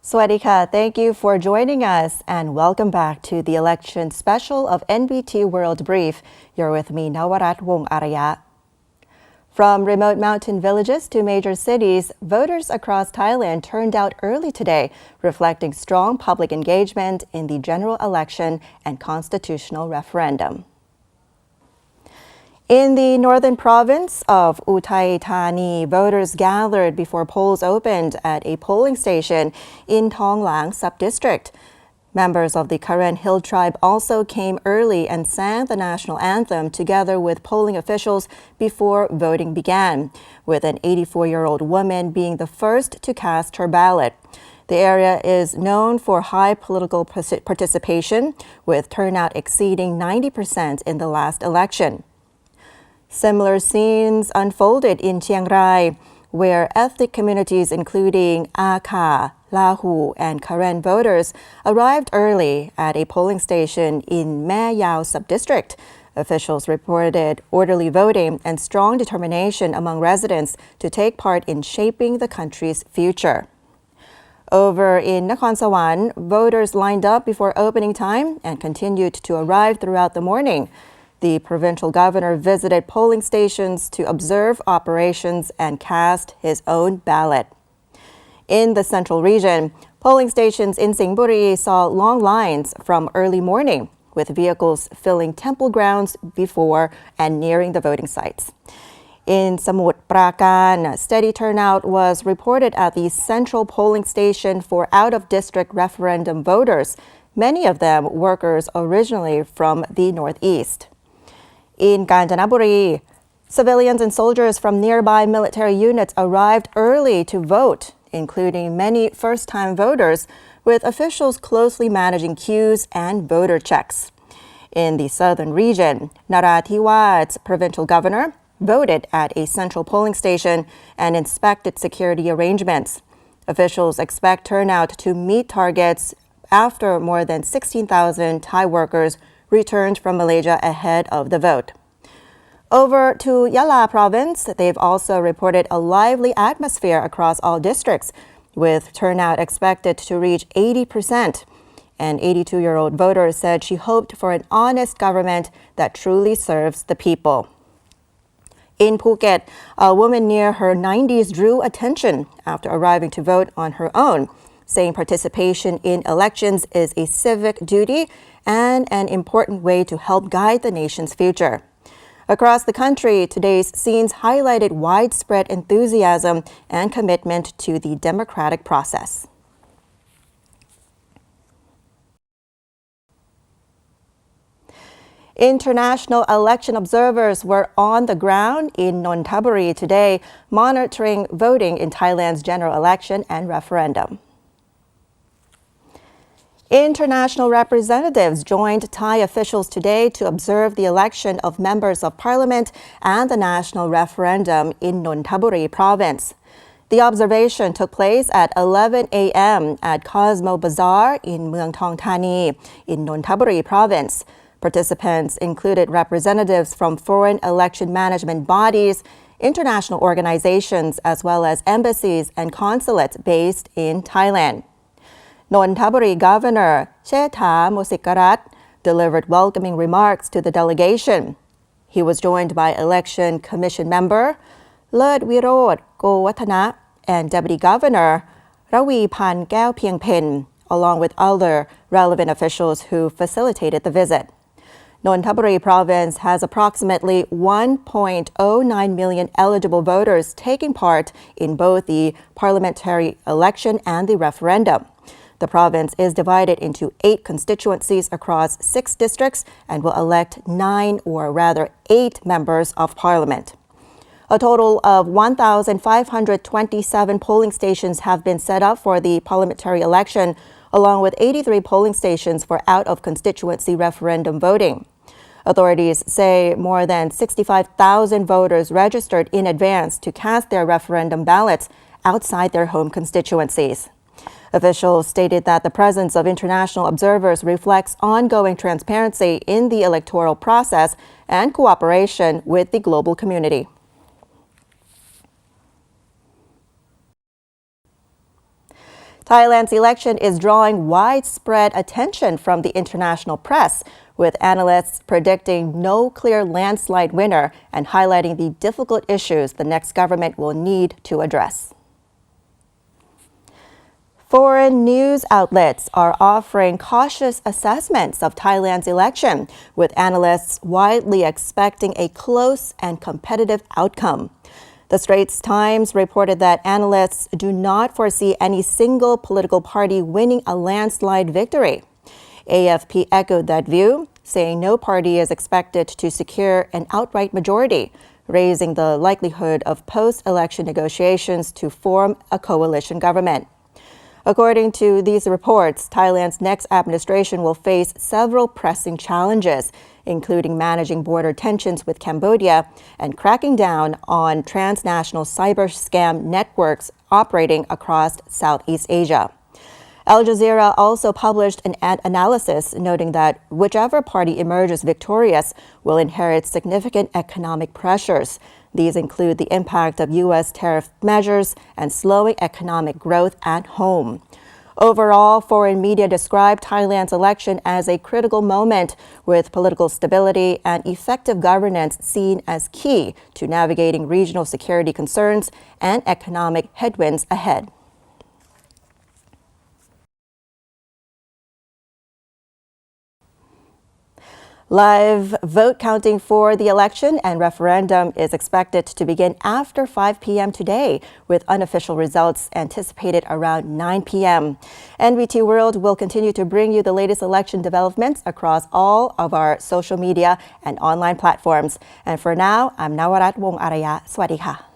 Swadika, thank you for joining us and welcome back to the election special of NBT World Brief. You're with me, Nawarat Wong Araya. From remote mountain villages to major cities, voters across Thailand turned out early today, reflecting strong public engagement in the general election and constitutional referendum. In the northern province of Uthai Thani, voters gathered before polls opened at a polling station in Thong Lang sub-district. Members of the Karen Hill tribe also came early and sang the national anthem together with polling officials before voting began, with an 84-year-old woman being the first to cast her ballot. The area is known for high political participation, with turnout exceeding 90% in the last election. Similar scenes unfolded in Chiang Rai, where ethnic communities including Akha, Lahu, and Karen voters arrived early at a polling station in Mae Yao sub-district. Officials reported orderly voting and strong determination among residents to take part in shaping the country's future. Over in Nakhon Sawan, voters lined up before opening time and continued to arrive throughout the morning. The provincial governor visited polling stations to observe operations and cast his own ballot. In the central region, polling stations in Singburi saw long lines from early morning, with vehicles filling temple grounds before and nearing the voting sites. In Samut Prakan, steady turnout was reported at the central polling station for out-of-district referendum voters, many of them workers originally from the Northeast. In Kanchanaburi, civilians and soldiers from nearby military units arrived early to vote, including many first-time voters, with officials closely managing queues and voter checks. In the southern region, Narathiwat's provincial governor voted at a central polling station and inspected security arrangements. Officials expect turnout to meet targets after more than 16,000 Thai workers returned from Malaysia ahead of the vote. Over to Yala province, they've also reported a lively atmosphere across all districts, with turnout expected to reach 80%. An 82-year-old voter said she hoped for an honest government that truly serves the people. In Phuket, a woman near her 90s drew attention after arriving to vote on her own, saying participation in elections is a civic duty and an important way to help guide the nation's future. Across the country, today's scenes highlighted widespread enthusiasm and commitment to the democratic process. International election observers were on the ground in Nonthaburi today, monitoring voting in Thailand's general election and referendum. International representatives joined Thai officials today to observe the election of members of parliament and the national referendum in Nonthaburi province. The observation took place at 11 a.m. at Cosmo Bazaar in Mueang Thong Thani in Nonthaburi province. Participants included representatives from foreign election management bodies, international organizations, as well as embassies and consulates based in Thailand. Nonthaburi Governor Chetha Musikarat delivered welcoming remarks to the delegation. He was joined by Election Commission member Lerth Wirod Gowathana and Deputy Governor Ravi Pan Kaew Phieng Pen, along with other relevant officials who facilitated the visit. Nonthaburi province has approximately 1.09 million eligible voters taking part in both the parliamentary election and the referendum. The province is divided into 8 constituencies across 6 districts and will elect 8 members of parliament. A total of 1,527 polling stations have been set up for the parliamentary election, along with 83 polling stations for out-of-constituency referendum voting. Authorities say more than 65,000 voters registered in advance to cast their referendum ballots outside their home constituencies. Officials stated that the presence of international observers reflects ongoing transparency in the electoral process and cooperation with the global community. Thailand's election is drawing widespread attention from the international press, with analysts predicting no clear landslide winner and highlighting the difficult issues the next government will need to address. Foreign news outlets are offering cautious assessments of Thailand's election, with analysts widely expecting a close and competitive outcome. The Straits Times reported that analysts do not foresee any single political party winning a landslide victory. AFP echoed that view, saying no party is expected to secure an outright majority, raising the likelihood of post-election negotiations to form a coalition government. According to these reports, Thailand's next administration will face several pressing challenges, including managing border tensions with Cambodia and cracking down on transnational cyber scam networks operating across Southeast Asia. Al Jazeera also published an analysis noting that whichever party emerges victorious will inherit significant economic pressures. These include the impact of U.S. tariff measures and slowing economic growth at home. Overall, foreign media described Thailand's election as a critical moment, with political stability and effective governance seen as key to navigating regional security concerns and economic headwinds ahead. Live vote counting for the election and referendum is expected to begin after 5 p.m. today, with unofficial results anticipated around 9 p.m. NBT World will continue to bring you the latest election developments across all of our social media and online platforms. And for now, I'm Nawarat Wong Araya. Sawasdee ka.